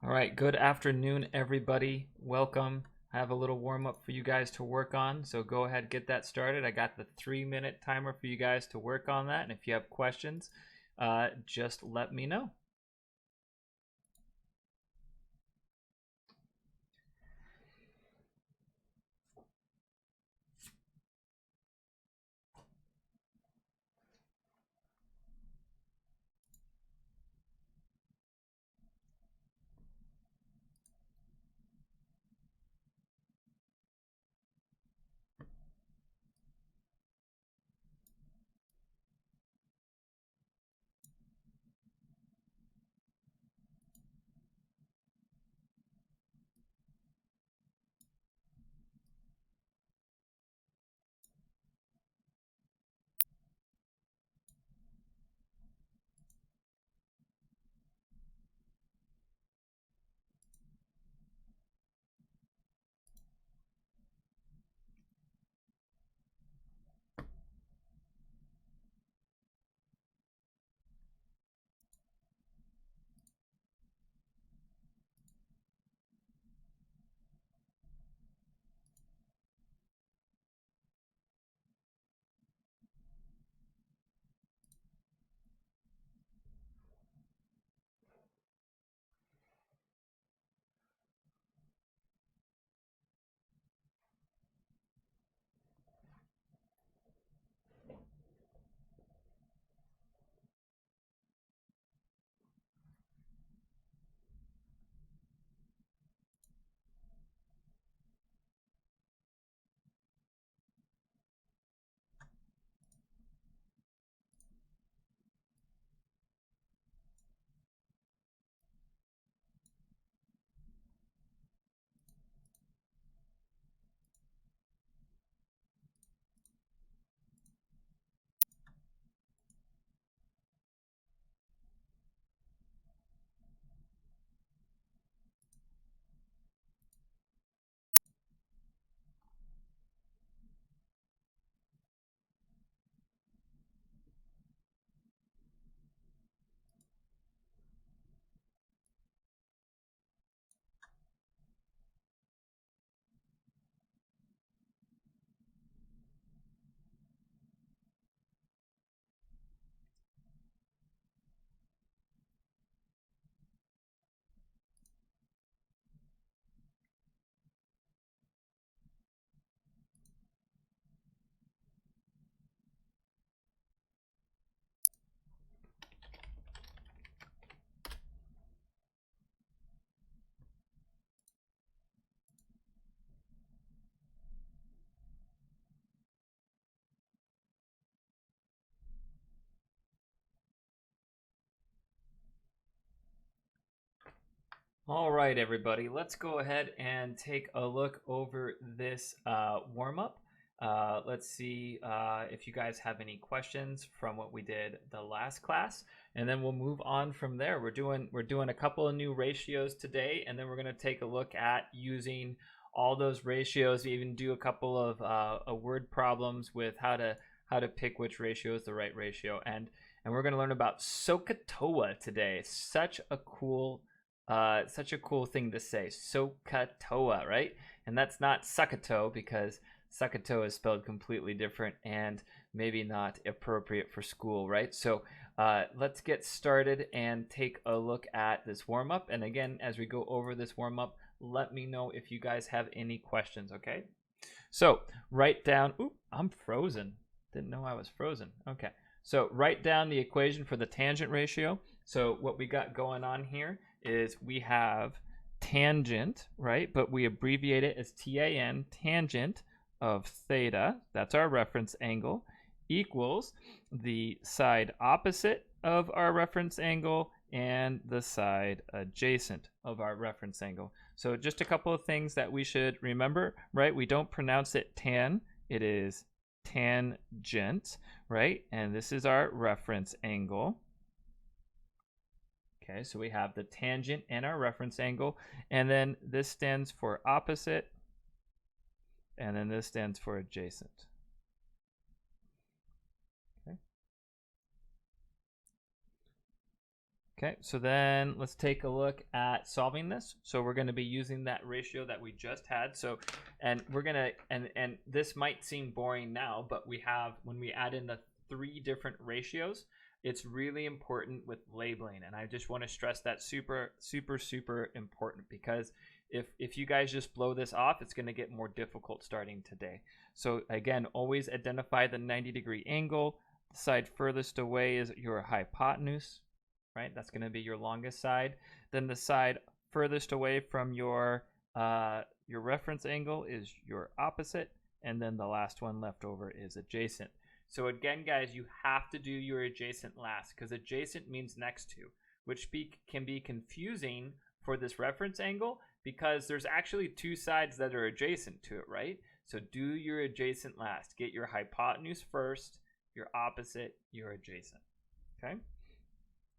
All right, good afternoon, everybody. Welcome. I have a little warm up for you guys to work on, so go ahead, get that started. I got the 3-minute timer for you guys to work on that, and if you have questions, just let me know. All right, everybody, let's go ahead and take a look over this warm up. Let's see if you guys have any questions from what we did the last class, and then we'll move on from there. We're doing a couple of new ratios today, and then we're going to take a look at using all those ratios. We even do a couple of word problems with how to pick which ratio is the right ratio, and we're going to learn about Soh-Cah-Toa today. Such a cool thing to say, Soh-Cah-Toa, right? And that's not Soh-Cah-Toa, because Soh-Cah-Toa is spelled completely different and maybe not appropriate for school, right? So let's get started and take a look at this warm-up. And again, as we go over this warm-up, let me know if you guys have any questions, okay? So write down, oop, I'm frozen. Didn't know I was frozen. Okay, so write down the equation for the tangent ratio. So what we got going on here is we have tangent, right? But we abbreviate it as TAN, tangent of theta, that's our reference angle, equals the side opposite of our reference angle and the side adjacent of our reference angle. So just a couple of things that we should remember, right? We don't pronounce it tan, it is tangent, right? And this is our reference angle. Okay, so we have the tangent and our reference angle, and then this stands for opposite, and then this stands for adjacent. Okay. Okay, so then let's take a look at solving this. So we're going to be using that ratio that we just had. So, and we're going to, and this might seem boring now, but we have, when we add in the 3 different ratios, it's really important with labeling. And I just want to stress that super important, because if you guys just blow this off, it's going to get more difficult starting today. So again, always identify the 90-degree angle. The side furthest away is your hypotenuse. Right, that's going to be your longest side. Then the side furthest away from your reference angle is your opposite, and then the last one left over is adjacent. So again, guys, you have to do your adjacent last, because adjacent means next to, which can be confusing for this reference angle, because there's actually 2 sides that are adjacent to it, right? So do your adjacent last. Get your hypotenuse first, your opposite, your adjacent. Okay.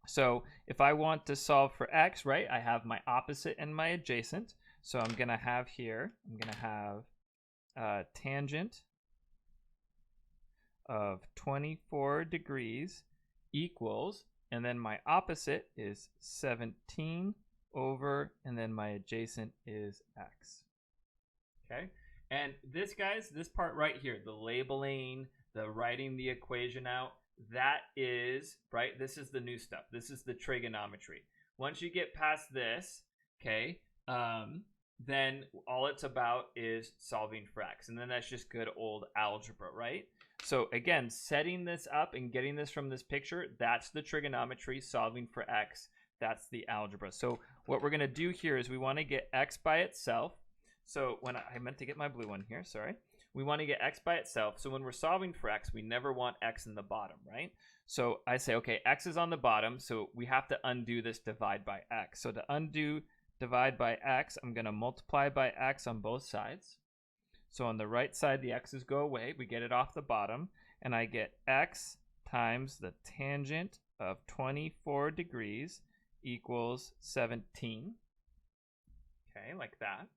So if I want to solve for x, right, I have my opposite and my adjacent. So I'm going to have here, I'm going to have tangent of 24 degrees equals, and then my opposite is 17 over, and then my adjacent is x. Okay, and this, guys, this part right here, the labeling, the writing the equation out, that is, right, this is the new stuff. This is the trigonometry. Once you get past this, okay, then all it's about is solving for x. And then that's just good old algebra, right? So again, setting this up and getting this from this picture, that's the trigonometry. Solving for x, that's the algebra. So what we're going to do here is we want to get x by itself. So when I meant to get my blue one here, sorry. We want to get x by itself. So when we're solving for x, we never want x in the bottom, right? So I say, okay, x is on the bottom, so we have to undo this divide by x. So to undo divide by x, I'm going to multiply by x on both sides. So on the right side, the x's go away. We get it off the bottom, and I get x times the tangent of 24 degrees equals 17. Okay, like that.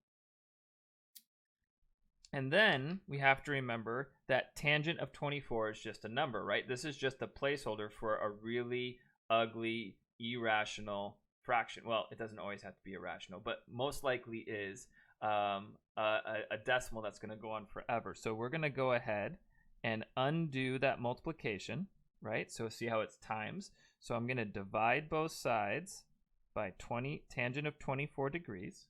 And then we have to remember that tangent of 24 is just a number, right? This is just a placeholder for a really ugly, irrational fraction. Well, it doesn't always have to be irrational, but most likely is a decimal that's going to go on forever. So we're going to go ahead and undo that multiplication, right? So see how it's times. So I'm going to divide both sides by tangent of 24 degrees,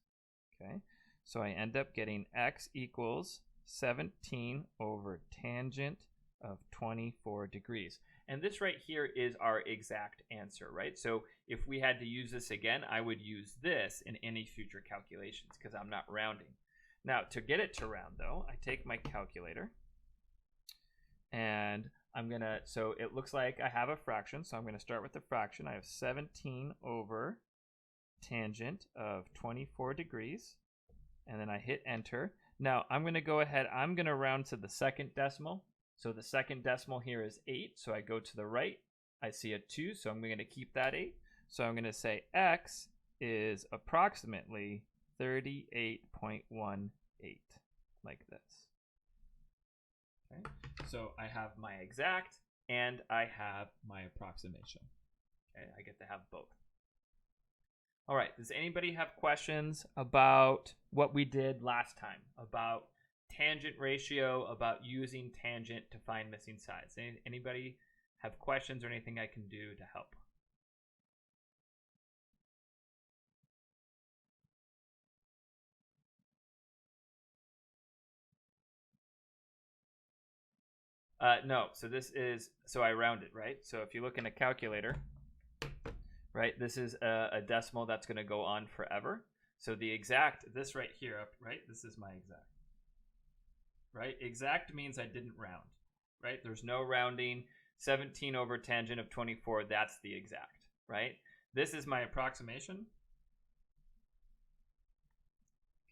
okay? So I end up getting x equals 17 over tangent of 24 degrees. And this right here is our exact answer, right? So if we had to use this again, I would use this in any future calculations because I'm not rounding. Now, to get it to round, though, I take my calculator and I'm going to, so it looks like I have a fraction. So I'm going to start with the fraction. I have 17 over tangent of 24 degrees. And then I hit enter. Now I'm going to go ahead, I'm going to round to the second decimal. So the second decimal here is 8. So I go to the right, I see a 2, so I'm going to keep that 8. So I'm going to say x is approximately 38.18, like this. Okay, so I have my exact and I have my approximation. Okay, I get to have both. All right, does anybody have questions about what we did last time, about tangent ratio, about using tangent to find missing sides? Anybody have questions or anything I can do to help? No, so this is, so I rounded, right? So if you look in a calculator, right, this is a decimal that's going to go on forever. So the exact, this right here, right, this is my exact, right? Exact means I didn't round, right? There's no rounding. 17 over tangent of 24, that's the exact, right? This is my approximation,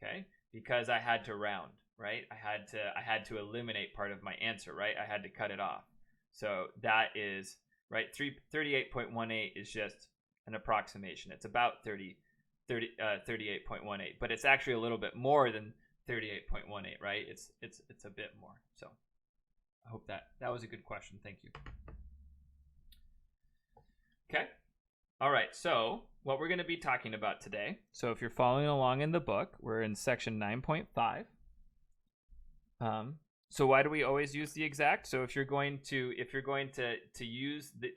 okay, because I had to round, right? I had to eliminate part of my answer, right? I had to cut it off. So that is, right, 38.18 is just an approximation. It's about 38.18, but it's actually a little bit more than 38.18, right? It's a bit more. So I hope that was a good question. Thank you. Okay. All right, so what we're going to be talking about today. So if you're following along in the book, we're in section 9.5. So why do we always use the exact? So if you're going to use the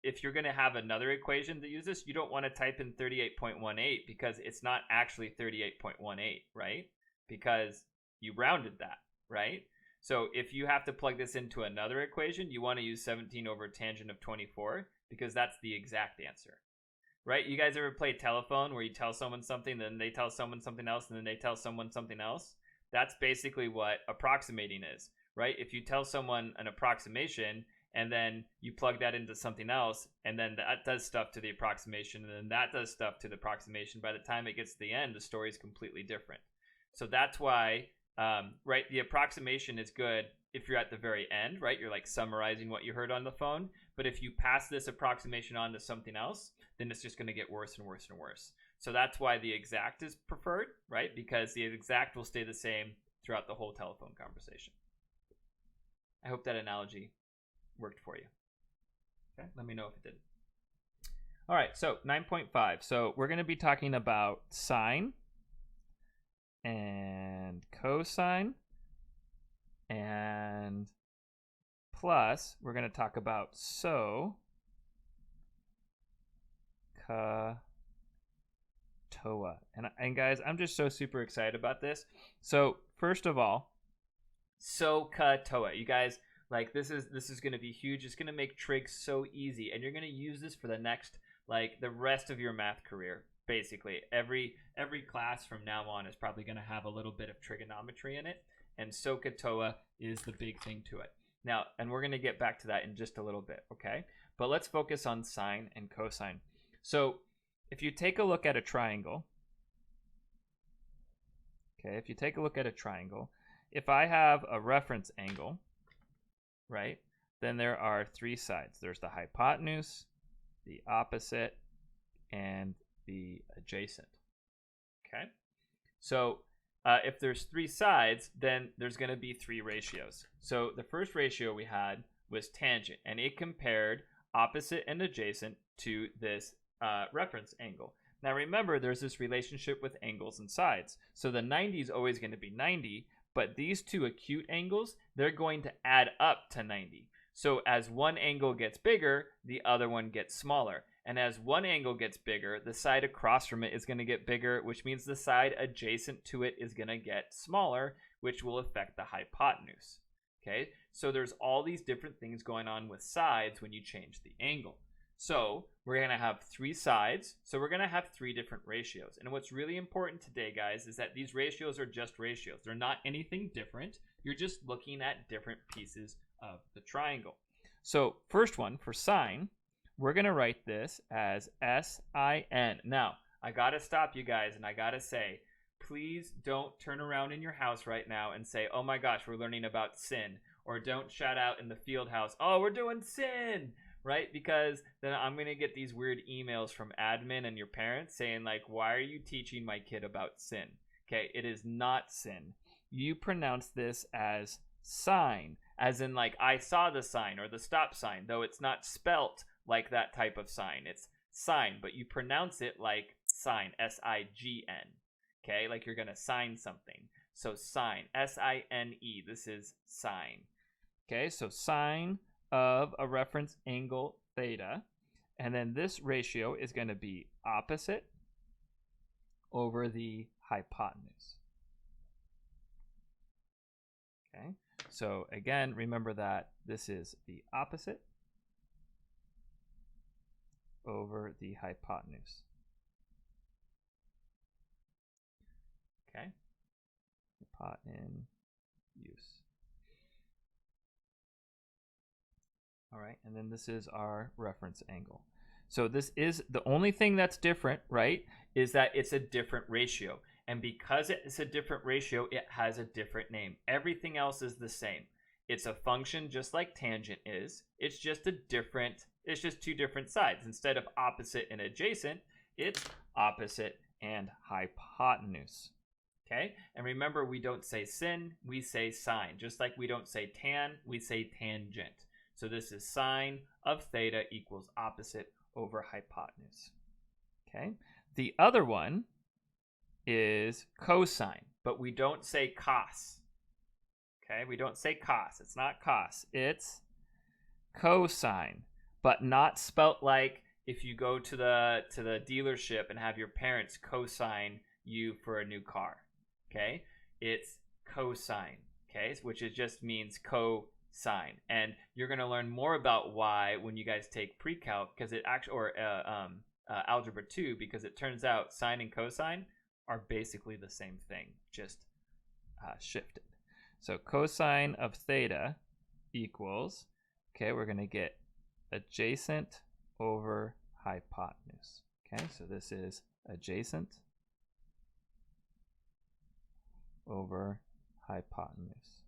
if you're going to have another equation to use this, you don't want to type in 38.18 because it's not actually 38.18, right? Because you rounded that, right? So if you have to plug this into another equation, you want to use 17 over tangent of 24 because that's the exact answer, right? You guys ever play telephone where you tell someone something, then they tell someone something else, and then they tell someone something else? That's basically what approximating is, right? If you tell someone an approximation and then you plug that into something else, and then that does stuff to the approximation, and then that does stuff to the approximation, by the time it gets to the end, the story is completely different. So that's why, right, the approximation is good if you're at the very end, right? You're like summarizing what you heard on the phone. But if you pass this approximation on to something else, then it's just going to get worse and worse and worse. So that's why the exact is preferred, right? Because the exact will stay the same throughout the whole telephone conversation. I hope that analogy worked for you. Okay, let me know if it did. All right, so 9.5. So we're going to be talking about sine and cosine, and plus we're going to talk about Soh-Cah-Toa. And guys, I'm just so super excited about this. So first of all, Soh-Cah-Toa. You guys, like, this is going to be huge. It's going to make trig so easy, and you're going to use this for the next, like, the rest of your math career. Basically, every class from now on is probably going to have a little bit of trigonometry in it, and Soh-Cah-Toa is the big thing to it. Now, and we're going to get back to that in just a little bit, okay? But let's focus on sine and cosine. So if you take a look at a triangle, okay, if I have a reference angle, right, then there are three sides. There's the hypotenuse, the opposite, and the adjacent. Okay, so if there's three sides, then there's going to be three ratios. So the first ratio we had was tangent, and it compared opposite and adjacent to this reference angle. Now remember, there's this relationship with angles and sides. So the 90 is always going to be 90, but these two acute angles, they're going to add up to 90. So as one angle gets bigger, the other one gets smaller. And as one angle gets bigger, the side across from it is going to get bigger, which means the side adjacent to it is going to get smaller, which will affect the hypotenuse. Okay, so there's all these different things going on with sides when you change the angle. So we're going to have three sides, so we're going to have three different ratios. And what's really important today, guys, is that these ratios are just ratios. They're not anything different. You're just looking at different pieces of the triangle. So first one, for sine, we're going to write this as S-I-N. Now, I got to stop you guys, and I got to say, please don't turn around in your house right now and say, oh my gosh, we're learning about sin. Or don't shout out in the field house, oh, we're doing sin, right? Because then I'm going to get these weird emails from admin and your parents saying, like, why are you teaching my kid about sin? Okay, it is not sin. You pronounce this as sine, as in, like, I saw the sign or the stop sign, though it's not spelt like that type of sign. It's sine, but you pronounce it like sign, S-I-G-N. Okay, like you're going to sign something. So sine, S-I-N-E, this is sine. Okay, so sine of a reference angle theta, and then this ratio is going to be opposite over the hypotenuse. Okay, so again, remember that this is the opposite over the hypotenuse. Okay, hypotenuse. All right, and then this is our reference angle. So this is the only thing that's different, right, is that it's a different ratio. And because it's a different ratio, it has a different name. Everything else is the same. It's a function just like tangent is. It's just two different sides. Instead of opposite and adjacent, it's opposite and hypotenuse. Okay? And remember, we don't say sin, we say sine. Just like we don't say tan, we say tangent. So this is sine of theta equals opposite over hypotenuse. Okay. The other one is cosine, but we don't say cos. Okay, we don't say cos. It's not cos. It's cosine, but not spelt like if you go to the dealership and have your parents cosign you for a new car. Okay, it's cosine. Okay, which it just means cosine, and you're going to learn more about why when you guys take pre-calc, because it actually or algebra 2, because it turns out sine and cosine are basically the same thing, just shifted. So cosine of theta equals, okay, we're going to get adjacent over hypotenuse. Okay, so this is adjacent over hypotenuse.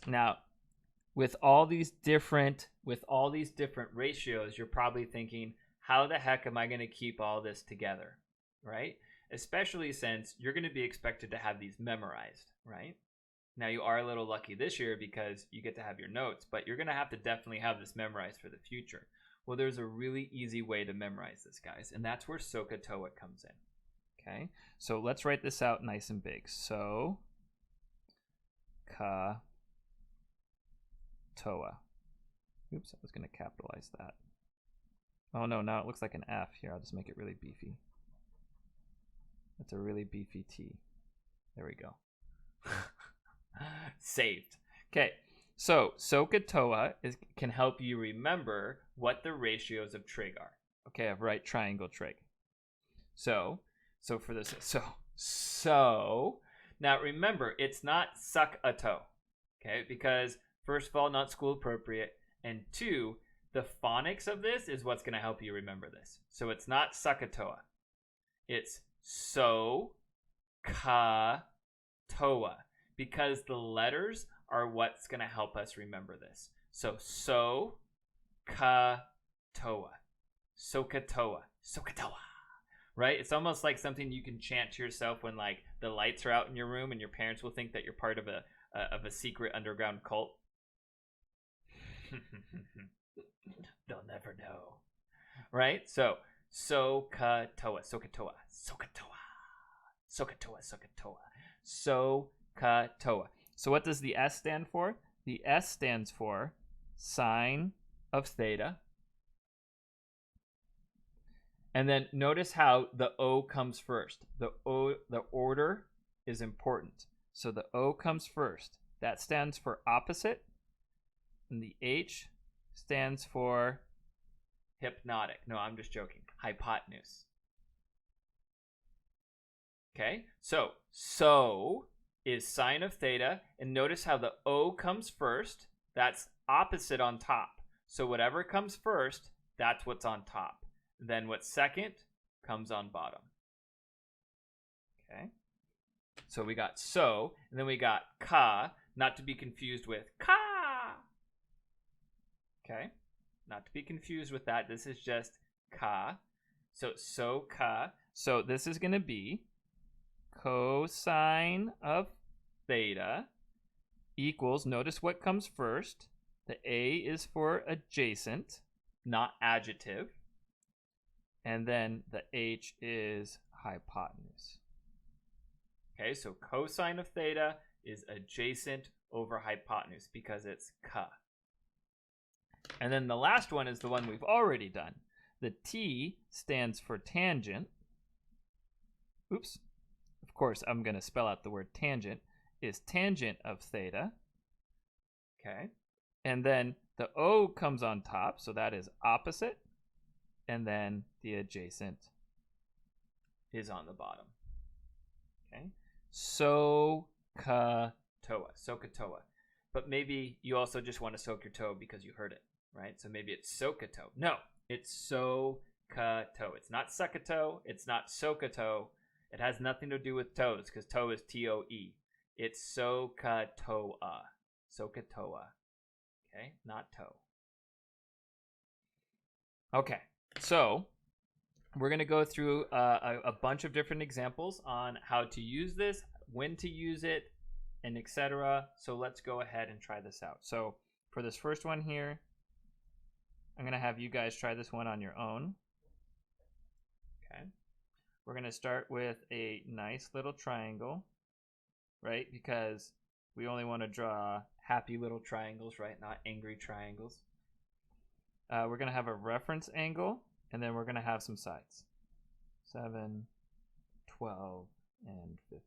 Now, with all these different ratios, you're probably thinking, how the heck am I going to keep all this together, right? Especially since you're going to be expected to have these memorized, right? Now, you are a little lucky this year because you get to have your notes, but you're going to have to definitely have this memorized for the future. Well, there's a really easy way to memorize this, guys, and that's where Soh-Cah-Toa comes in. Okay, so let's write this out nice and big. Soh-Cah-Toa. Oops, I was going to capitalize that. Oh no, now it looks like an F here. I'll just make it really beefy. That's a really beefy T. There we go. Saved. Okay, so Soh-Cah-Toa can help you remember what the ratios of trig are. Okay, of right triangle trig. So for this, so now remember, it's not suck-a-toe. Okay, because first of all, not school appropriate, and two, the phonics of this is what's going to help you remember this. So it's not Soh-Cah-Toa. It's Soh-Cah-Toa, because the letters are what's going to help us remember this. So Soh-Cah-Toa. Soh-Cah-Toa. Soh-Cah-Toa. Right? It's almost like something you can chant to yourself when like the lights are out in your room and your parents will think that you're part of a secret underground cult. They'll never know. Right? So Soh-Cah-Toa. Soh-Cah-Toa. Soh-Cah-Toa. Soh-Cah-Toa. Soh-Cah-Toa. Soh-Cah-Toa. So what does the S stand for? The S stands for sine of theta. And then notice how the O comes first. The order is important. So the O comes first. That stands for opposite. And the H stands for hypnotic. No, I'm just joking. Hypotenuse. Okay, so is sine of theta, and notice how the O comes first. That's opposite on top. So whatever comes first, that's what's on top. Then what's second comes on bottom. Okay, so we got so, and then we got ka, not to be confused with ka. Okay, not to be confused with that. This is just ka. So Soh-Cah. So this is going to be cosine of theta equals, notice what comes first. The A is for adjacent, not adjective. And then the H is hypotenuse. Okay, so cosine of theta is adjacent over hypotenuse because it's ka. And then the last one is the one we've already done. The T stands for tangent. Oops. Of course, I'm going to spell out the word tangent. Is tangent of theta. Okay. And then the O comes on top, so that is opposite. And then the adjacent is on the bottom. Okay. Soh-Cah-Toa. Soh-Cah-Toa. But maybe you also just want to soak your toe because you heard it, right? So maybe it's Soh-Cah-Toa. No, it's Soh-Cah-Toa. It's not Suck-a-Toe. It's not Soh-Cah-Toa. It has nothing to do with toes because toe is T-O-E. It's Soh-Cah-Toa. Soh-Cah-Toa. Okay, not toe. Okay, so we're going to go through a bunch of different examples on how to use this, when to use it, and etc. So let's go ahead and try this out. So for this first one here, I'm going to have you guys try this one on your own. Okay. We're going to start with a nice little triangle, right? Because we only want to draw happy little triangles, right? Not angry triangles. We're going to have a reference angle, and then we're going to have some sides. 7, 12, and 15.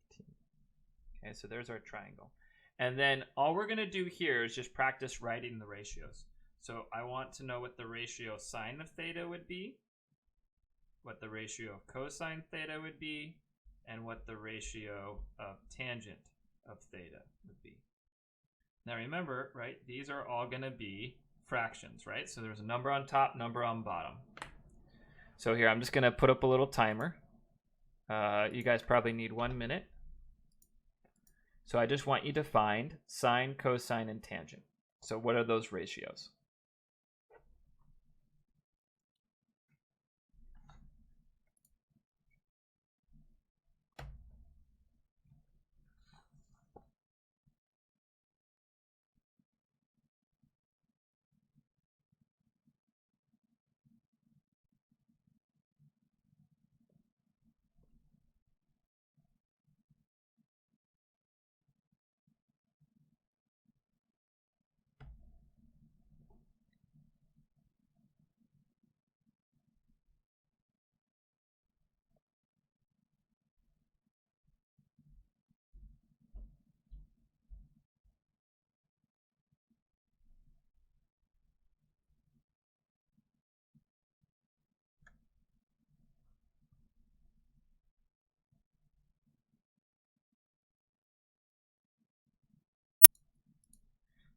Okay, so there's our triangle. And then all we're going to do here is just practice writing the ratios. So I want to know what the ratio sine of theta would be, what the ratio of cosine theta would be, and what the ratio of tangent of theta would be. Now remember, right, these are all going to be fractions, right? So there's a number on top, number on bottom. So here, I'm just going to put up a little timer. You guys probably need 1 minute. So I just want you to find sine, cosine, and tangent. So what are those ratios?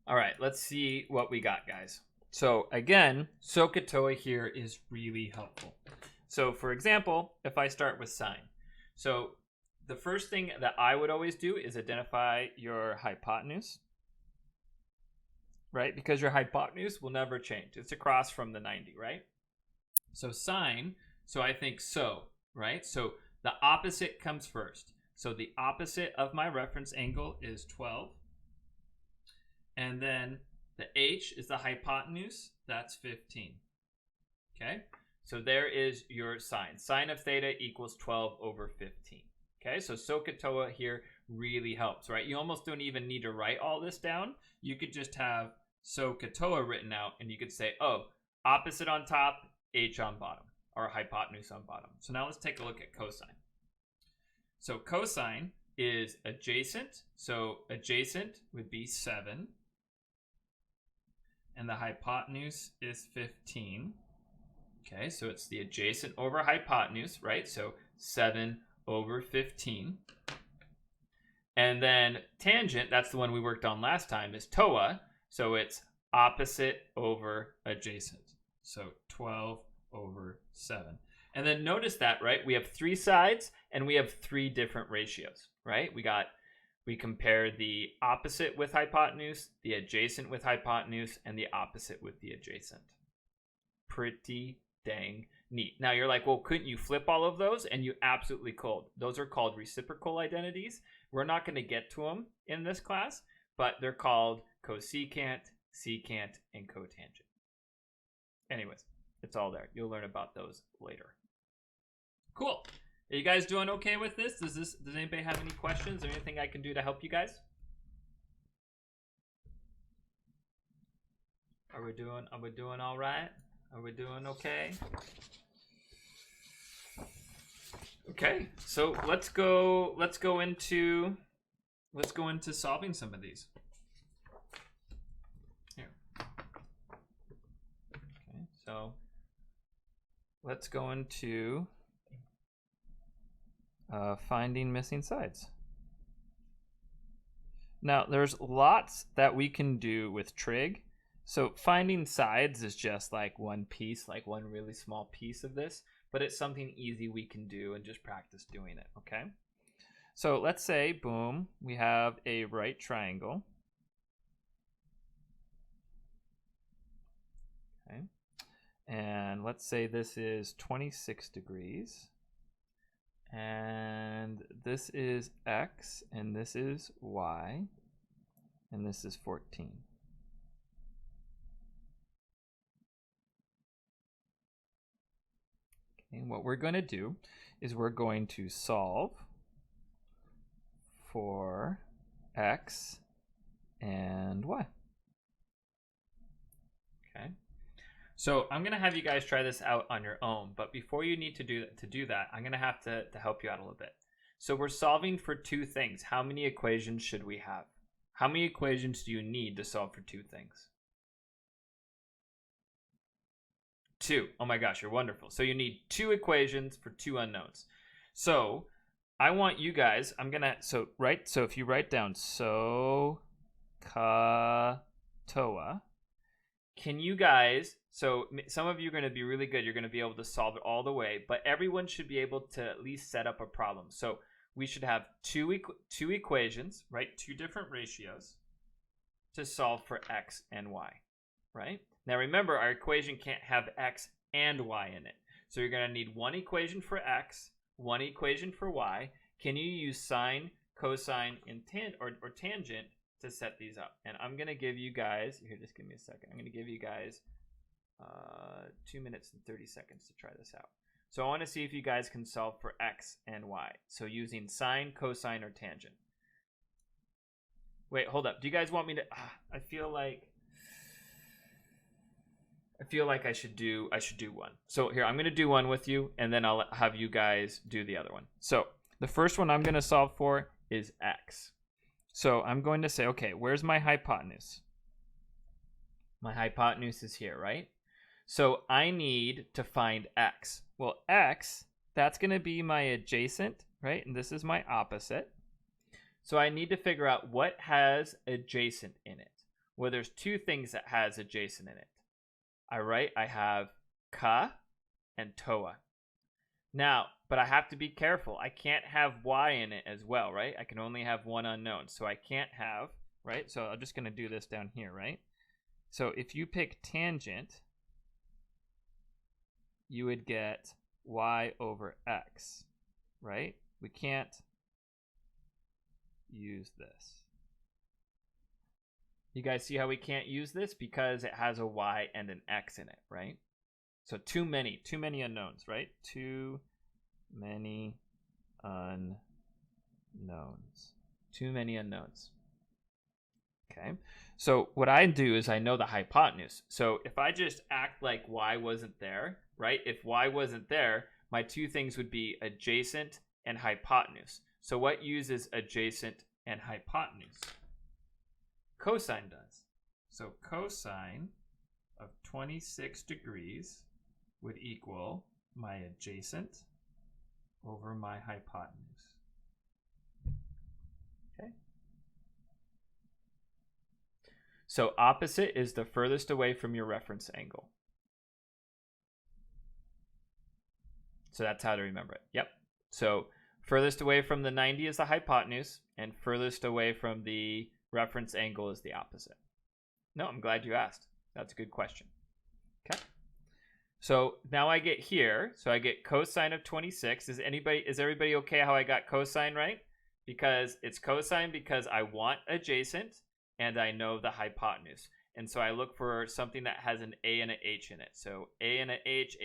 All right, let's see what we got, guys. So again, Soh-Cah-Toa here is really helpful. So for example, if I start with sine. So the first thing that I would always do is identify your hypotenuse, right? Because your hypotenuse will never change. It's across from the 90, right? So sine, so I think so, right? So the opposite comes first. So the opposite of my reference angle is 12. And then the h is the hypotenuse, that's 15. Okay, so there is your sine. Sine of theta equals 12 over 15. Okay, so Soh-Cah-Toa here really helps, right? You almost don't even need to write all this down. You could just have Soh-Cah-Toa written out, and you could say, oh, opposite on top, h on bottom, or hypotenuse on bottom. So now let's take a look at cosine. So cosine is adjacent. So adjacent would be 7. And the hypotenuse is 15. Okay, so it's the adjacent over hypotenuse, right? So 7 over 15. And then tangent, that's the one we worked on last time, is Toa. So it's opposite over adjacent. So 12 over 7. And then notice that, right? We have 3 sides and we have 3 different ratios, right? We compare the opposite with hypotenuse, the adjacent with hypotenuse, and the opposite with the adjacent. Pretty dang neat. Now you're like, well, couldn't you flip all of those? And you absolutely could. Those are called reciprocal identities. We're not going to get to them in this class, but they're called cosecant, secant, and cotangent. Anyways, it's all there. You'll learn about those later. Cool. Are you guys doing okay with this? Does anybody have any questions or anything I can do to help you guys? Are we doing all right? Are we doing okay? Okay, so let's go into solving some of these. Here. Okay, so let's go into finding missing sides. Now, there's lots that we can do with trig. So finding sides is just like one piece, like one really small piece of this, but it's something easy we can do and just practice doing it, okay? So let's say, boom, we have a right triangle. Okay. And let's say this is 26 degrees. And this is x, and this is y, and this is 14. Okay, and what we're going to do is we're going to solve for x and y. Okay. So I'm going to have you guys try this out on your own, but before you need to do that, I'm going to have to help you out a little bit. So we're solving for two things. How many equations should we have? How many equations do you need to solve for two things? 2. Oh my gosh, you're wonderful. So you need 2 equations for 2 unknowns. So I want you guys, so if you write down Soh-Cah-Toa, can you guys, so some of you are going to be really good, you're going to be able to solve it all the way, but everyone should be able to at least set up a problem. So we should have two equations, right? 2 different ratios to solve for x and y, right? Now remember, our equation can't have x and y in it. So you're going to need 1 equation for x, 1 equation for y. Can you use sine, cosine, and or tangent to set these up? And I'm going to give you guys, here, just give me a second. I'm going to give you guys 2 minutes and 30 seconds to try this out. So I want to see if you guys can solve for x and y. So using sine, cosine, or tangent. Wait, hold up. Do you guys want me to, I feel like I should do one. So here, I'm going to do one with you, and then I'll have you guys do the other one. So the first one I'm going to solve for is x. So I'm going to say, okay, where's my hypotenuse? My hypotenuse is here, right? So I need to find x. Well, x, that's going to be my adjacent, right? And this is my opposite. So I need to figure out what has adjacent in it. Well, there's 2 things that has adjacent in it. I have Ka and Toa. Now, but I have to be careful. I can't have y in it as well, right? I can only have one unknown. So I can't have, right? So I'm just going to do this down here, right? So if you pick tangent, you would get y over x, right? We can't use this. You guys see how we can't use this? Because it has a y and an x in it, right? So too many unknowns, right? Too many unknowns. Too many unknowns. Okay. So what I do is I know the hypotenuse. So if I just act like y wasn't there, right? If y wasn't there, my 2 things would be adjacent and hypotenuse. So what uses adjacent and hypotenuse? Cosine does. So cosine of 26 degrees would equal my adjacent over my hypotenuse. Okay. So opposite is the furthest away from your reference angle. So that's how to remember it. Yep. So furthest away from the 90 is the hypotenuse, and furthest away from the reference angle is the opposite. No, I'm glad you asked. That's a good question. Okay. So now I get here. So I get cosine of 26. Is everybody okay how I got cosine right? Because it's cosine because I want adjacent and I know the hypotenuse. And so I look for something that has an A and an H in it. So A and an H,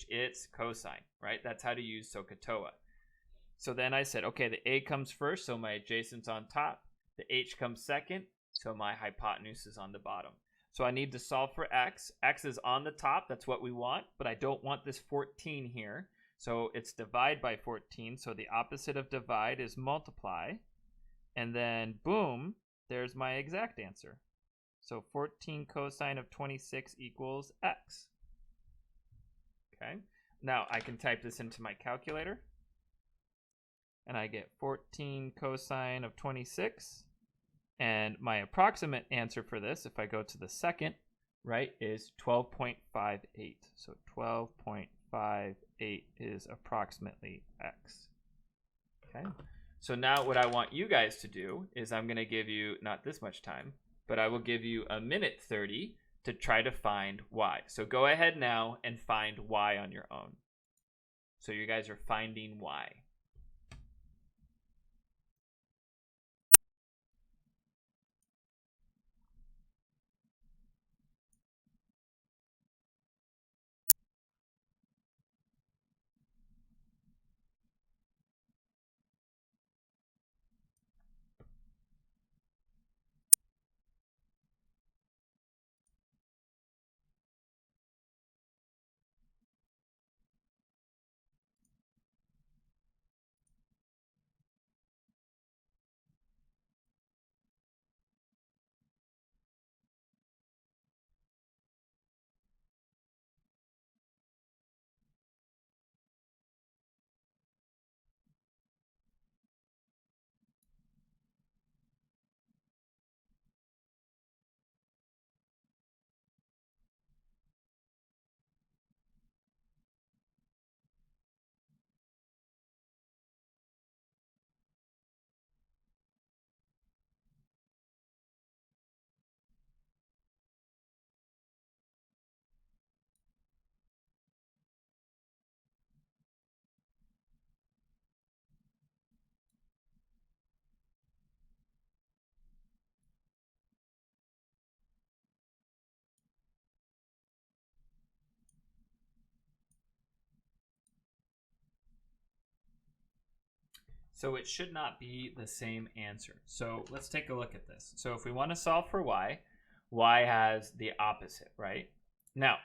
it's cosine, right? That's how to use Soh-Cah-Toa. So then I said, okay, the A comes first, so my adjacent's on top. The H comes second, so my hypotenuse is on the bottom. So I need to solve for x. X is on the top, that's what we want, but I don't want this 14 here. So it's divide by 14, so the opposite of divide is multiply. And then, boom, there's my exact answer. So 14 cosine of 26 equals x. Okay, now I can type this into my calculator. And I get 14 cosine of 26. And my approximate answer for this, if I go to the second, right, is 12.58. So 12.58 is approximately x. Okay. So now what I want you guys to do is I'm going to give you not this much time, but I will give you 1:30 to try to find y. So go ahead now and find y on your own. So you guys are finding y. So it should not be the same answer. So let's take a look at this. So if we want to solve for y, y has the opposite, right? Now,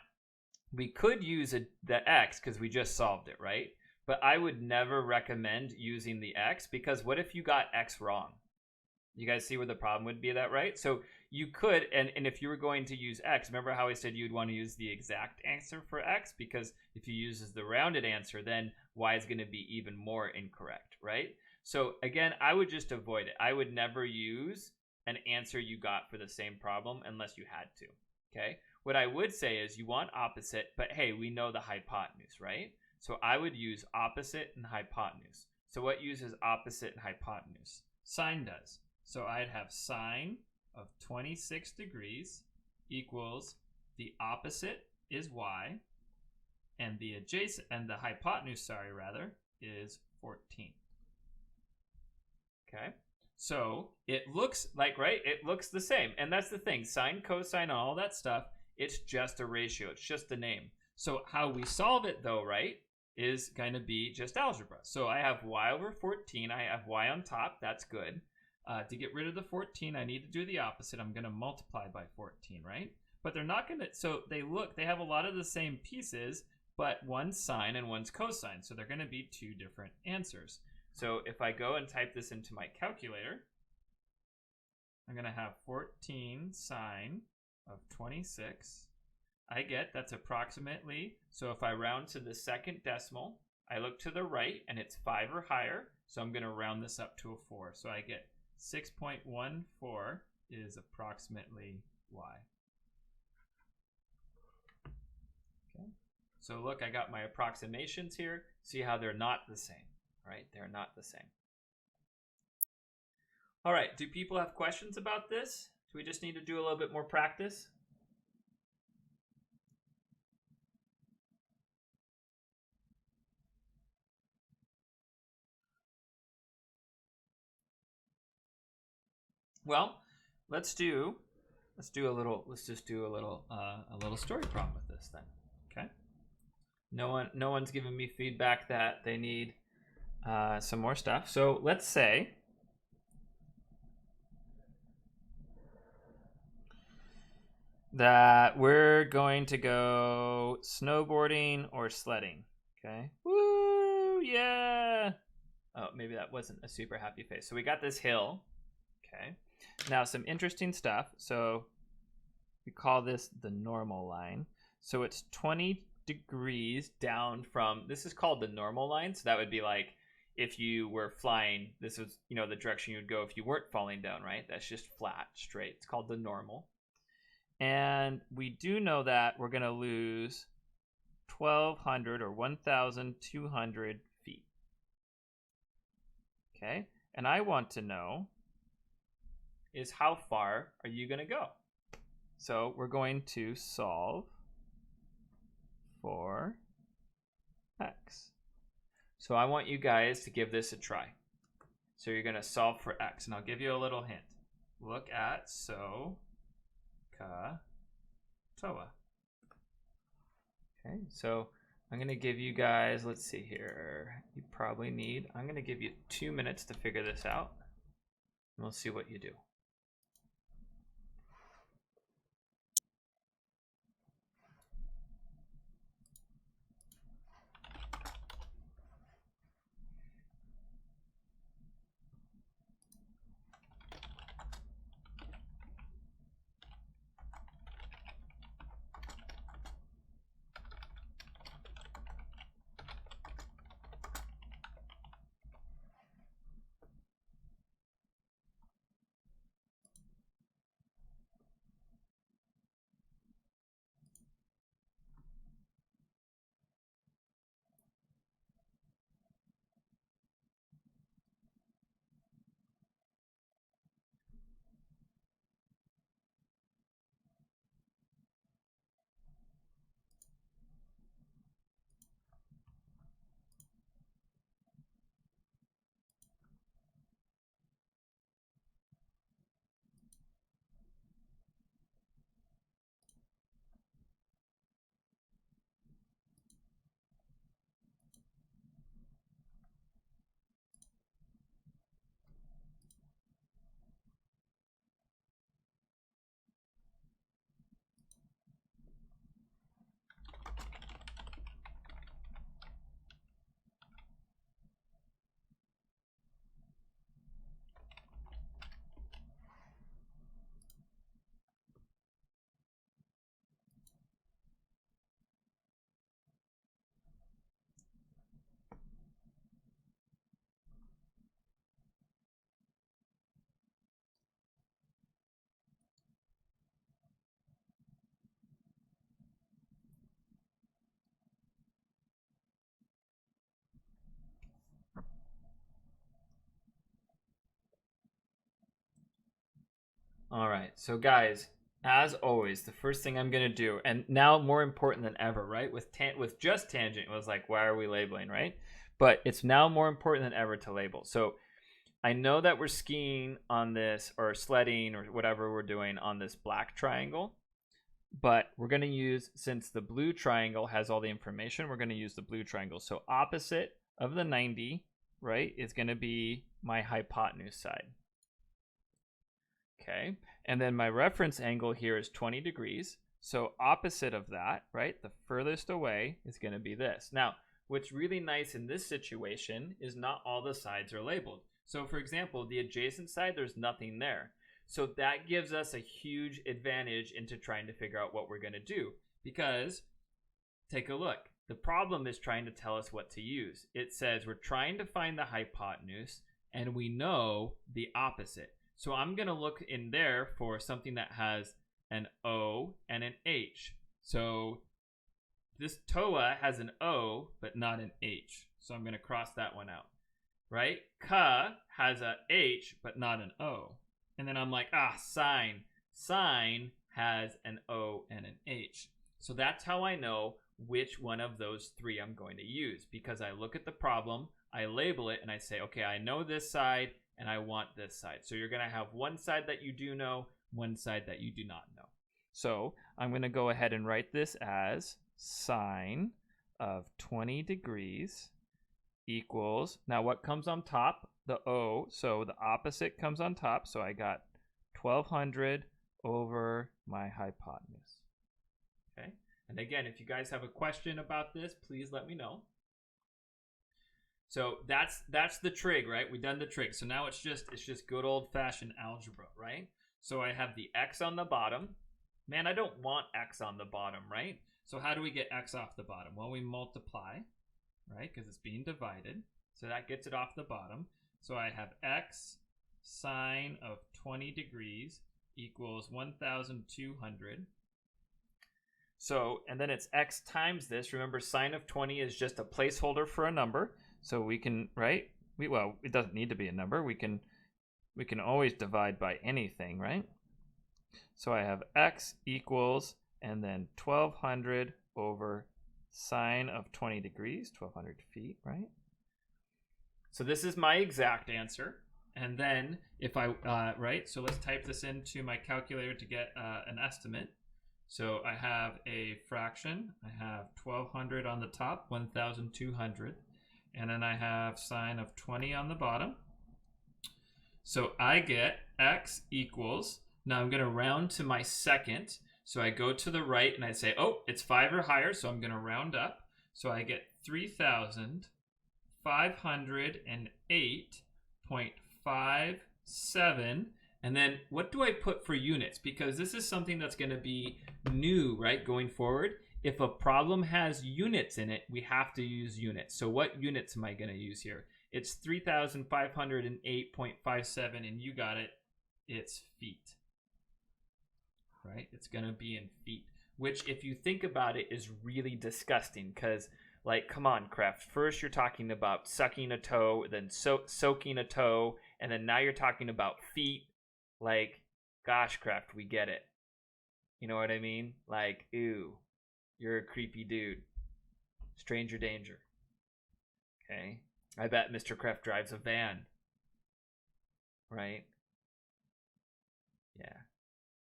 we could use the x because we just solved it, right? But I would never recommend using the x because what if you got x wrong? You guys see where the problem would be that, right? So you could, and if you were going to use x, remember how I said you'd want to use the exact answer for x? Because if you use the rounded answer, then y is going to be even more incorrect, right? So again, I would just avoid it. I would never use an answer you got for the same problem unless you had to, okay? What I would say is you want opposite, but hey, we know the hypotenuse, right? So I would use opposite and hypotenuse. So what uses opposite and hypotenuse? Sine does. So I'd have sine of 26 degrees equals the opposite is y, and the adjacent, and the hypotenuse, sorry, rather, is 14. Okay, so it looks like, right, it looks the same. And that's the thing, sine, cosine, and all that stuff, it's just a ratio, it's just a name. So how we solve it though, right, is going to be just algebra. So I have y over 14, I have y on top, that's good. To get rid of the 14, I need to do the opposite. I'm going to multiply by 14, right? But they're not going to, so they have a lot of the same pieces, but one's sine and one's cosine. So they're going to be two different answers. So if I go and type this into my calculator, I'm going to have 14 sine of 26. I get that's approximately, so if I round to the second decimal, I look to the right and it's 5 or higher. So I'm going to round this up to a 4. So I get 6.14 is approximately y. Okay. So look, I got my approximations here. See how they're not the same, right? They're not the same. All right, do people have questions about this? Do we just need to do a little bit more practice? Well, let's just do a little story problem with this then. Okay. No one's giving me feedback that they need some more stuff. So let's say that we're going to go snowboarding or sledding. Okay. Woo! Yeah. Oh, maybe that wasn't a super happy face. So we got this hill. Okay. Now some interesting stuff. So we call this the normal line. So it's 20 degrees down from, this is called the normal line. So that would be like if you were flying, this is, you know, the direction you would go if you weren't falling down, right? That's just flat, straight. It's called the normal. And we do know that we're going to lose 1,200 or 1,200 feet. Okay. And I want to know is how far are you going to go? So we're going to solve for x. So I want you guys to give this a try. So you're going to solve for x, and I'll give you a little hint. Look at Soh-Cah-Toa. Okay, so I'm going to give you guys, let's see here. You probably need, I'm going to give you 2 minutes to figure this out. And we'll see what you do. All right. So guys, as always, the first thing I'm going to do, and now more important than ever, right? With just tangent, it was like, why are we labeling, right? But it's now more important than ever to label. So I know that we're skiing on this, or sledding, or whatever we're doing on this black triangle, but we're going to use, since the blue triangle has all the information, we're going to use the blue triangle. So opposite of the 90, right, is going to be my hypotenuse side. Okay, and then my reference angle here is 20 degrees. So opposite of that, right, the furthest away is going to be this. Now, what's really nice in this situation is not all the sides are labeled. So for example, the adjacent side, there's nothing there. So that gives us a huge advantage into trying to figure out what we're going to do. Because, take a look, the problem is trying to tell us what to use. It says we're trying to find the hypotenuse, and we know the opposite. So I'm going to look in there for something that has an O and an H. So this Toa has an O, but not an H. So I'm going to cross that one out, right? Ka has a H, but not an O. And then I'm like, sine. Sine has an O and an H. So that's how I know which one of those three I'm going to use, because I look at the problem, I label it, and I say, okay, I know this side, and I want this side. So you're going to have one side that you do know, one side that you do not know. So I'm going to go ahead and write this as sine of 20 degrees equals, now what comes on top? The O, so the opposite comes on top. So I got 1200 over my hypotenuse. Okay, and again, if you guys have a question about this, please let me know. So that's the trig, right? We've done the trig. So now it's just good old-fashioned algebra, right? So I have the x on the bottom. Man, I don't want x on the bottom, right? So how do we get x off the bottom? Well, we multiply, right? Because it's being divided. So that gets it off the bottom. So I have x sine of 20 degrees equals 1,200. So, and then it's x times this. Remember, sine of 20 is just a placeholder for a number. So we can, right? Well, it doesn't need to be a number. We can always divide by anything, right? So I have x equals, and then 1200 over sine of 20 degrees, 1200 feet, right? So this is my exact answer. And then if I, right, so let's type this into my calculator to get an estimate. So I have a fraction. I have 1200 on the top, 1200. And then I have sine of 20 on the bottom. So I get x equals, now I'm going to round to my second. So I go to the right and I say, oh, it's 5 or higher, so I'm going to round up. So I get 3,508.57. And then what do I put for units? Because this is something that's going to be new, right, going forward. If a problem has units in it, we have to use units. So what units am I going to use here? It's 3,508.57, and you got it. It's feet, right? It's going to be in feet, which if you think about it is really disgusting because, like, come on, Kraft. First you're talking about sucking a toe, then soaking a toe, and then now you're talking about feet. Like, gosh, Kraft, we get it. You know what I mean? Like, ew. You're a creepy dude. Stranger danger. Okay. I bet Mr. Kraft drives a van. Right? Yeah.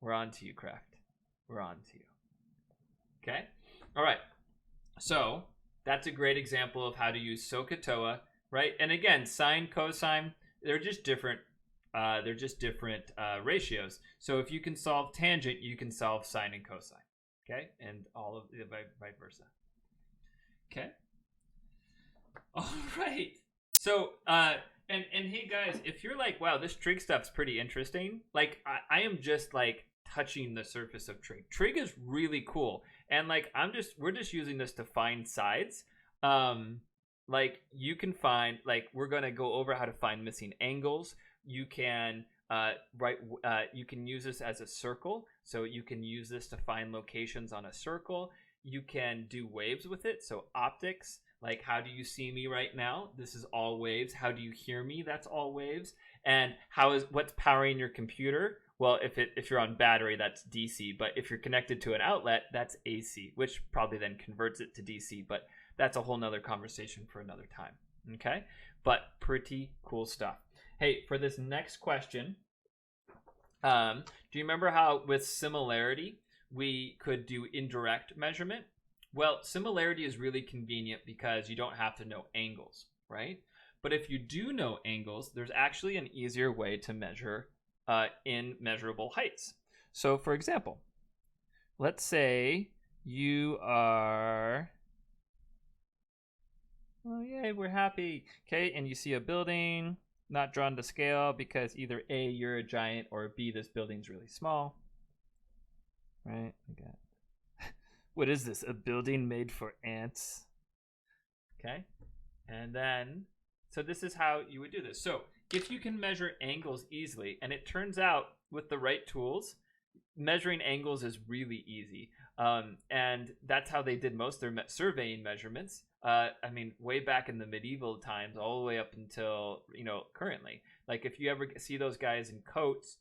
We're on to you, Kraft. We're on to you. Okay? All right. So, that's a great example of how to use Soh-Cah-Toa, right? And again, sine, cosine, they're just different ratios. So if you can solve tangent, you can solve sine and cosine. Okay, and all of the vice versa. Okay. All right. So, and hey guys, if you're like, wow, this trig stuff's pretty interesting. Like, I am just like touching the surface of trig. Trig is really cool, and like we're just using this to find sides. Like you can find, like we're gonna go over how to find missing angles. You can you can use this as a circle, so you can use this to find locations on a circle. You can do waves with it, so optics, like how do you see me right now? This is all waves. How do you hear me? That's all waves. And what's powering your computer? Well, if you're on battery, that's DC, but if you're connected to an outlet, that's AC, which probably then converts it to DC, but that's a whole nother conversation for another time. Okay? But pretty cool stuff. Hey, for this next question, do you remember how with similarity we could do indirect measurement? Well, similarity is really convenient because you don't have to know angles, right? But if you do know angles, there's actually an easier way to measure in measurable heights. So for example, let's say you are, oh yay, we're happy. Okay, and you see a building not drawn to scale because either A, you're a giant, or B, this building's really small. Right? Okay. What is this? A building made for ants? Okay. And then, so this is how you would do this. So if you can measure angles easily, and it turns out with the right tools, measuring angles is really easy. And that's how they did most of their surveying measurements. I mean, way back in the medieval times, all the way up until, currently. Like if you ever see those guys in coats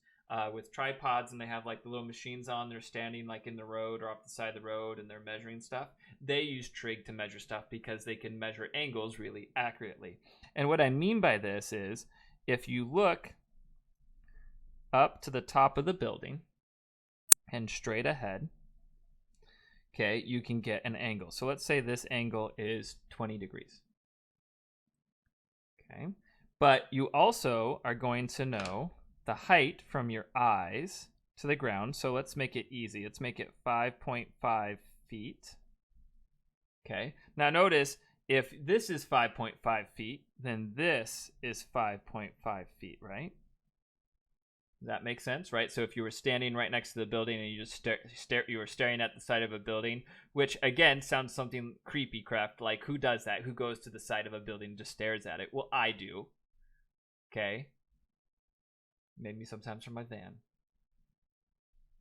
with tripods and they have like the little machines on, they're standing like in the road or off the side of the road and they're measuring stuff. They use trig to measure stuff because they can measure angles really accurately. And what I mean by this is if you look up to the top of the building and straight ahead, okay, you can get an angle. So let's say this angle is 20 degrees. Okay, but you also are going to know the height from your eyes to the ground. So let's make it easy. Let's make it 5.5 feet. Okay, now notice if this is 5.5 feet, then this is 5.5 feet, right? Does that make sense, right? So if you were standing right next to the building and you just you were staring at the side of a building, which again sounds something creepy craft, like who does that? Who goes to the side of a building and just stares at it? Well, I do. Okay. Maybe sometimes from my van.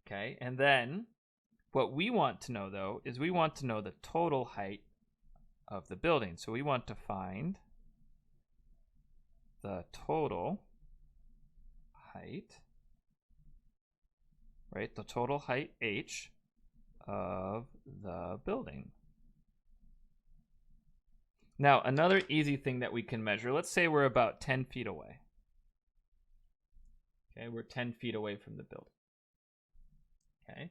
Okay, and then what we want to know though is we want to know the total height of the building. So we want to find the total height, right? The total height h of the building. Now, another easy thing that we can measure, let's say we're about 10 feet away. Okay, we're 10 feet away from the building. Okay,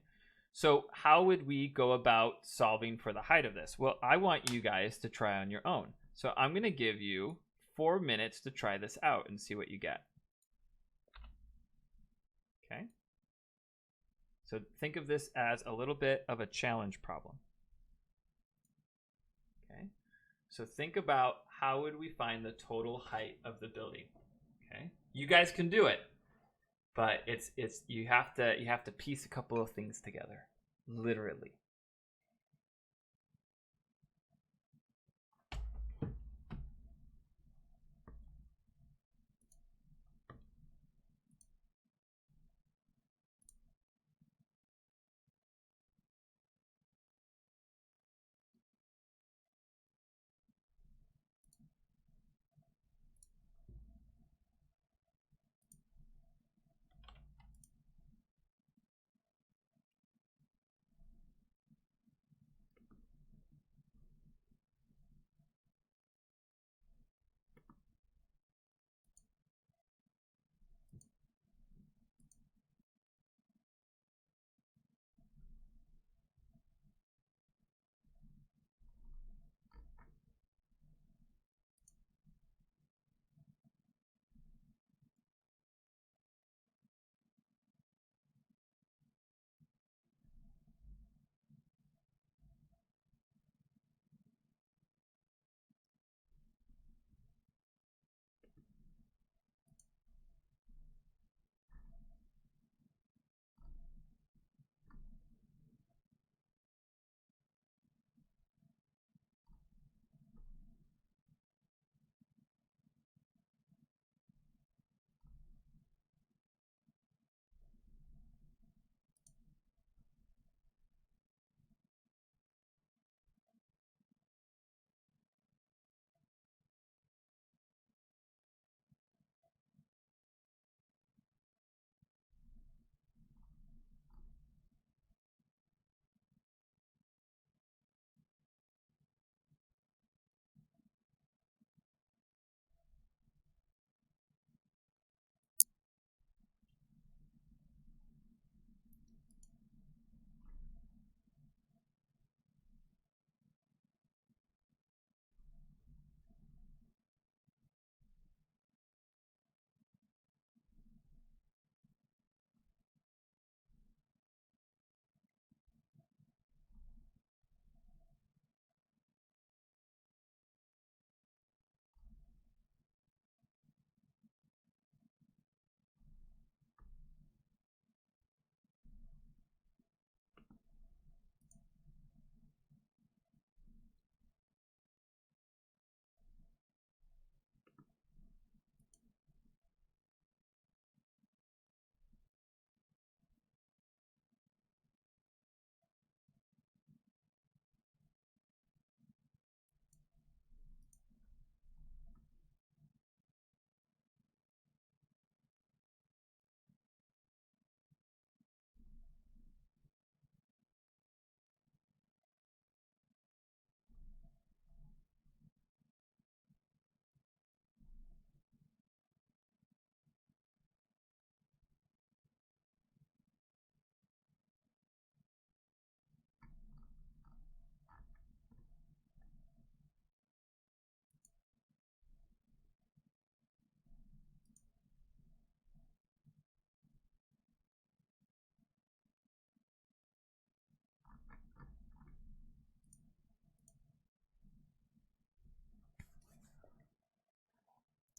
so how would we go about solving for the height of this? Well, I want you guys to try on your own. So I'm going to give you 4 minutes to try this out and see what you get. Okay. So think of this as a little bit of a challenge problem. Okay. So think about how would we find the total height of the building. Okay. You guys can do it. But you have to piece a couple of things together. Literally.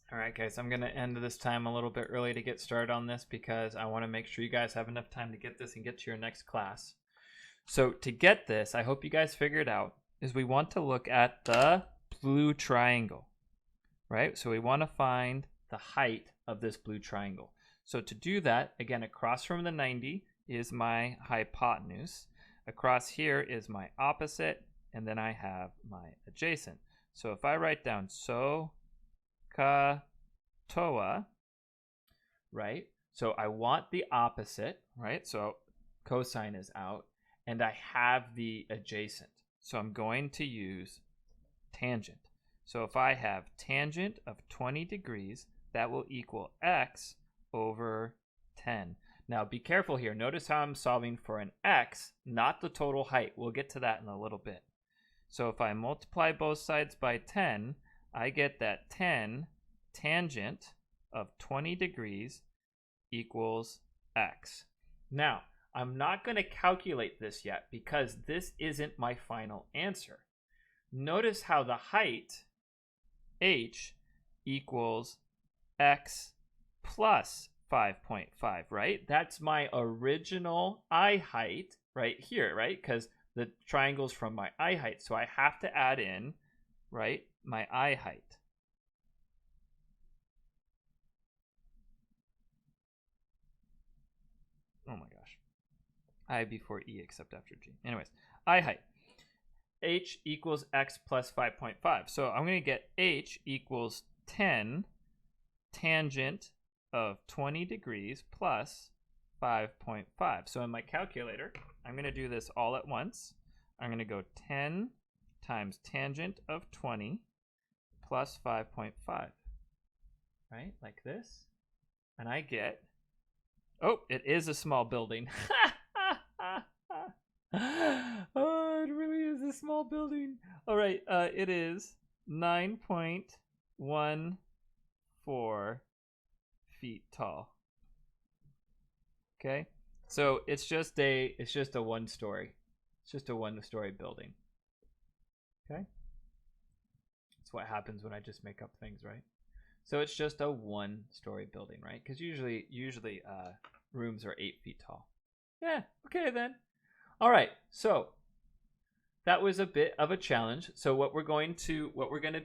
All right, guys, I'm going to end this time a little bit early to get started on this because I want to make sure you guys have enough time to get this and get to your next class. So to get this, I hope you guys figured out, is we want to look at the blue triangle, right? So we want to find the height of this blue triangle. So to do that, again, across from the 90 is my hypotenuse. Across here is my opposite, and then I have my adjacent. So if I write down Soh-Cah-Toa, right? So I want the opposite, right? So cosine is out, and I have the adjacent. So I'm going to use tangent. So if I have tangent of 20 degrees, that will equal x over 10. Now be careful here. Notice how I'm solving for an x, not the total height. We'll get to that in a little bit. So if I multiply both sides by 10, I get that 10 tangent of 20 degrees equals x. Now, I'm not going to calculate this yet because this isn't my final answer. Notice how the height, h, equals x plus 5.5, right? That's my original eye height right here, right? Because the triangle's from my eye height. So I have to add in, right, my eye height. Oh my gosh. I before E except after G. Anyways, eye height. H equals x plus 5.5. So I'm going to get h equals 10 tangent of 20 degrees plus 5.5. So in my calculator, I'm going to do this all at once. I'm going to go 10 times tangent of 20 plus 5.5. Right? Like this. And I get, oh, it is a small building. Oh, it really is a small building. All right, it is 9.14 feet tall. Okay, so it's just a one story. It's just a one-story building. Okay, that's what happens when I just make up things, right? So it's just a one-story building, right? Because usually rooms are 8 feet tall. Yeah. Okay then. All right. So that was a bit of a challenge. So what we're going to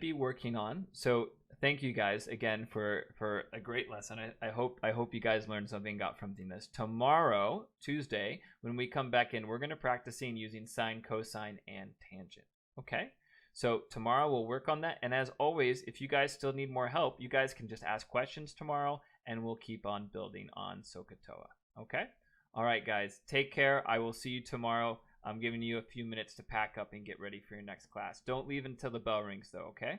be working on. So thank you guys again for a great lesson. I hope you guys learned something, got from this. Tomorrow, Tuesday, when we come back in, we're going to practicing using sine, cosine, and tangent. Okay? So tomorrow we'll work on that. And as always, if you guys still need more help, you guys can just ask questions tomorrow and we'll keep on building on Soh-Cah-Toa. Okay? All right, guys. Take care. I will see you tomorrow. I'm giving you a few minutes to pack up and get ready for your next class. Don't leave until the bell rings, though, okay?